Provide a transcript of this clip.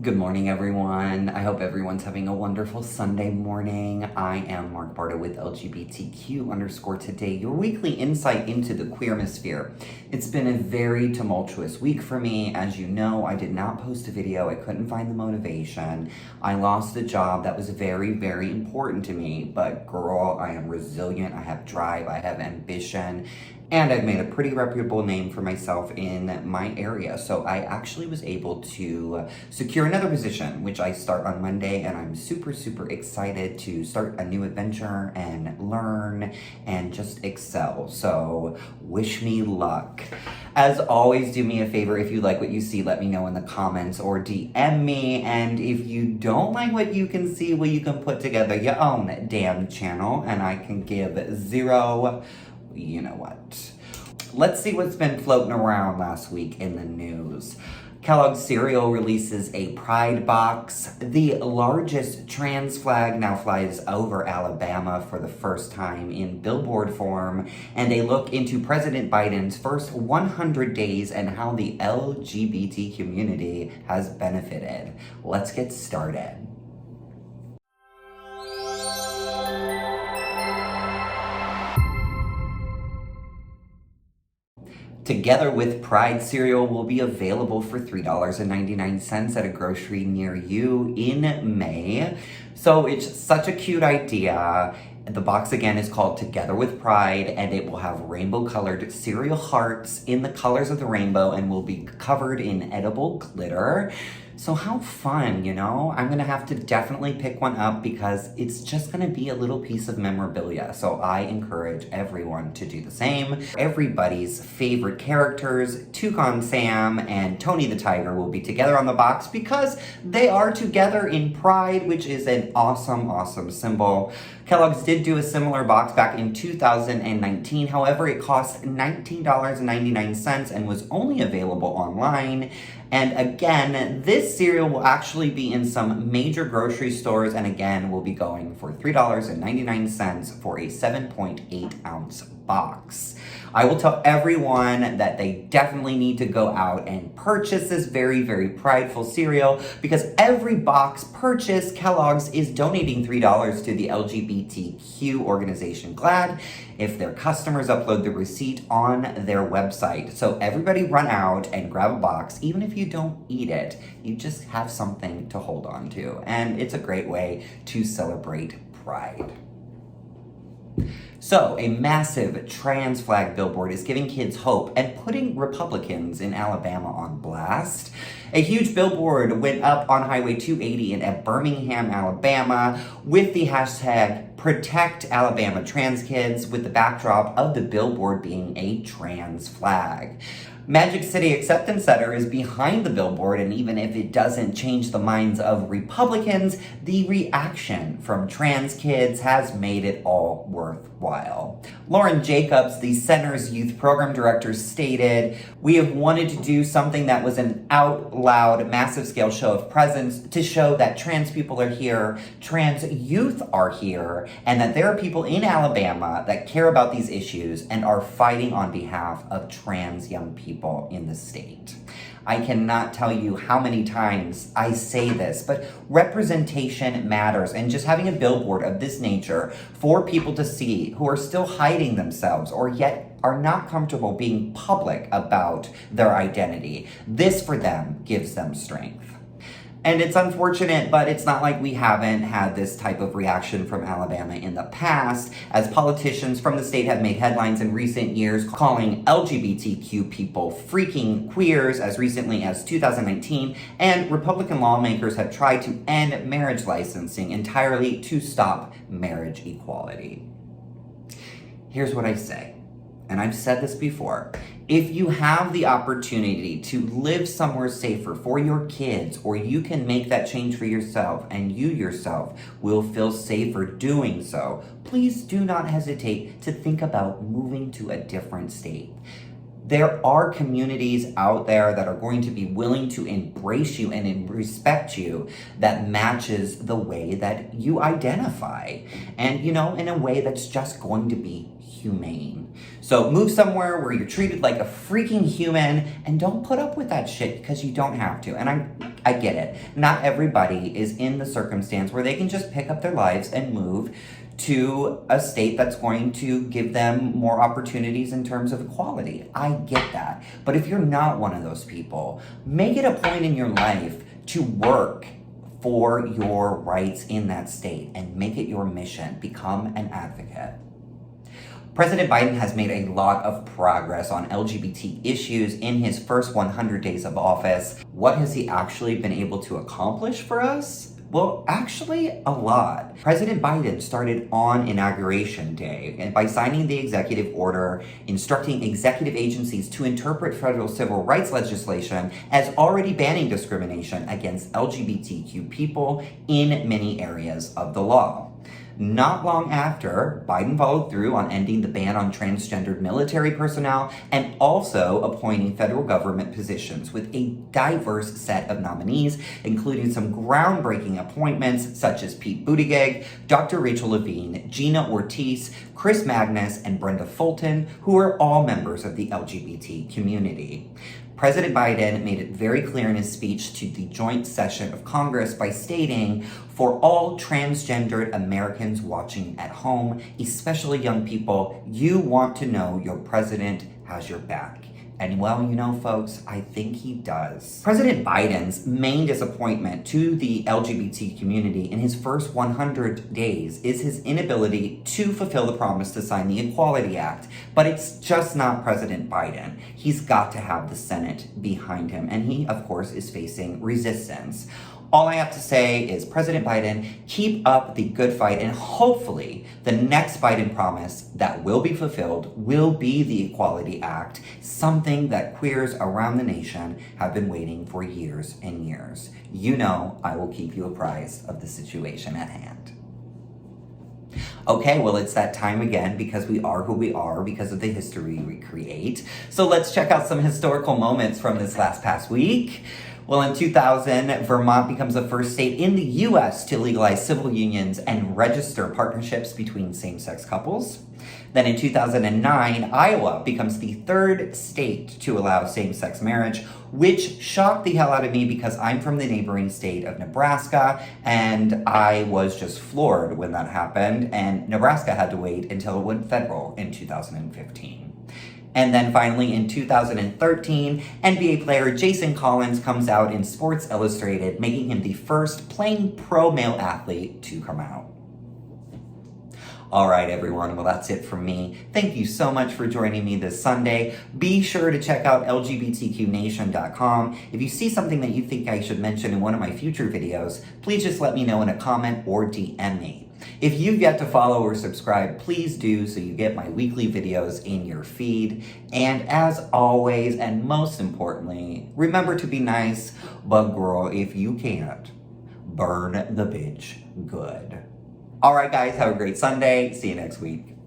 Good morning, everyone. I hope everyone's having a wonderful Sunday morning. I am Mark Barta with LGBTQ_today, your weekly insight into the queermosphere. It's been a very tumultuous week for me. As you know, I did not post a video. I couldn't find the motivation. I lost a job that was very, very important to me. But girl, I am resilient. I have drive. I have ambition. And I've made a pretty reputable name for myself in my area. So I actually was able to secure another position, which I start on Monday, and I'm super, super excited to start a new adventure and learn and just excel. So wish me luck. As always, do me a favor. If you like what you see, let me know in the comments or DM me. And if you don't like what you can see, well, you can put together your own damn channel, and I can give zero. You know what? Let's see what's been floating around last week in the news. Kelloggs cereal releases a pride box. The largest trans flag now flies over Alabama for the first time in Billboard form, and a look into President Biden's first 100 days and how the LGBT community has benefited. Let's get started. Together with Pride cereal will be available for $3.99 at a grocery near you in May. So it's such a cute idea. The box again is called Together with Pride, and it will have rainbow colored cereal hearts in the colors of the rainbow and will be covered in edible glitter. So how fun, you know? I'm gonna have to definitely pick one up because it's just gonna be a little piece of memorabilia. So I encourage everyone to do the same. Everybody's favorite characters, Toucan Sam and Tony the Tiger, will be together on the box because they are together in Pride, which is an awesome, awesome symbol. Kellogg's did do a similar box back in 2019. However, it cost $19.99 and was only available online. And again, this cereal will actually be in some major grocery stores, and again, will be going for $3.99 for a 7.8 ounce box. I will tell everyone that they definitely need to go out and purchase this very, very prideful cereal because every box purchased, Kellogg's is donating $3 to the LGBTQ organization GLAAD if their customers upload the receipt on their website. So everybody run out and grab a box. Even if you don't eat it, you just have something to hold on to. And it's a great way to celebrate Pride. So, a massive trans flag billboard is giving kids hope and putting Republicans in Alabama on blast. A huge billboard went up on Highway 280 at Birmingham, Alabama, with the hashtag Protect Alabama Trans Kids, with the backdrop of the billboard being a trans flag. Magic City Acceptance Center is behind the billboard, and even if it doesn't change the minds of Republicans, the reaction from trans kids has made it all worthwhile. Lauren Jacobs, the center's youth program director, stated, "We have wanted to do something that was an out loud, massive scale show of presence to show that trans people are here, trans youth are here, and that there are people in Alabama that care about these issues and are fighting on behalf of trans young people in the state." I cannot tell you how many times I say this, but representation matters, and just having a billboard of this nature for people to see who are still hiding themselves or yet are not comfortable being public about their identity, this for them gives them strength. And it's unfortunate, but it's not like we haven't had this type of reaction from Alabama in the past, as politicians from the state have made headlines in recent years calling LGBTQ people freaking queers as recently as 2019, and Republican lawmakers have tried to end marriage licensing entirely to stop marriage equality. Here's what I say, and I've said this before. If you have the opportunity to live somewhere safer for your kids, or you can make that change for yourself and you yourself will feel safer doing so, please do not hesitate to think about moving to a different state. There are communities out there that are going to be willing to embrace you and respect you that matches the way that you identify. And, you know, in a way that's just going to be humane. So move somewhere where you're treated like a freaking human and don't put up with that shit because you don't have to. And I get it. Not everybody is in the circumstance where they can just pick up their lives and move to a state that's going to give them more opportunities in terms of equality. I get that. But if you're not one of those people, make it a point in your life to work for your rights in that state and make it your mission. Become an advocate. President Biden has made a lot of progress on LGBT issues in his first 100 days of office. What has he actually been able to accomplish for us? Well, actually, a lot. President Biden started on Inauguration Day and by signing the executive order instructing executive agencies to interpret federal civil rights legislation as already banning discrimination against LGBTQ people in many areas of the law. Not long after, Biden followed through on ending the ban on transgendered military personnel and also appointing federal government positions with a diverse set of nominees, including some groundbreaking appointments such as Pete Buttigieg, Dr. Rachel Levine, Gina Ortiz, Chris Magnus, and Brenda Fulton, who are all members of the LGBT community. President Biden made it very clear in his speech to the joint session of Congress by stating, "For all transgendered Americans watching at home, especially young people, you want to know your president has your back." And well, you know, folks, I think he does. President Biden's main disappointment to the LGBT community in his first 100 days is his inability to fulfill the promise to sign the Equality Act. But it's just not President Biden. He's got to have the Senate behind him, and he, of course, is facing resistance. All I have to say is, President Biden, keep up the good fight, and hopefully the next Biden promise that will be fulfilled will be the Equality Act, something that queers around the nation have been waiting for years and years. You know I will keep you apprised of the situation at hand. Okay, well, it's that time again because we are who we are because of the history we create. So let's check out some historical moments from this past week. Well, in 2000, Vermont becomes the first state in the U.S. to legalize civil unions and register partnerships between same-sex couples. Then in 2009, Iowa becomes the third state to allow same-sex marriage, which shocked the hell out of me because I'm from the neighboring state of Nebraska, and I was just floored when that happened, and Nebraska had to wait until it went federal in 2015. And then finally, in 2013, NBA player Jason Collins comes out in Sports Illustrated, making him the first playing pro male athlete to come out. All right, everyone. Well, that's it from me. Thank you so much for joining me this Sunday. Be sure to check out LGBTQNation.com. If you see something that you think I should mention in one of my future videos, please just let me know in a comment or DM me. If you've yet to follow or subscribe, please do so you get my weekly videos in your feed. And as always, and most importantly, remember to be nice, but girl, if you can't, burn the bitch good. All right, guys, have a great Sunday. See you next week.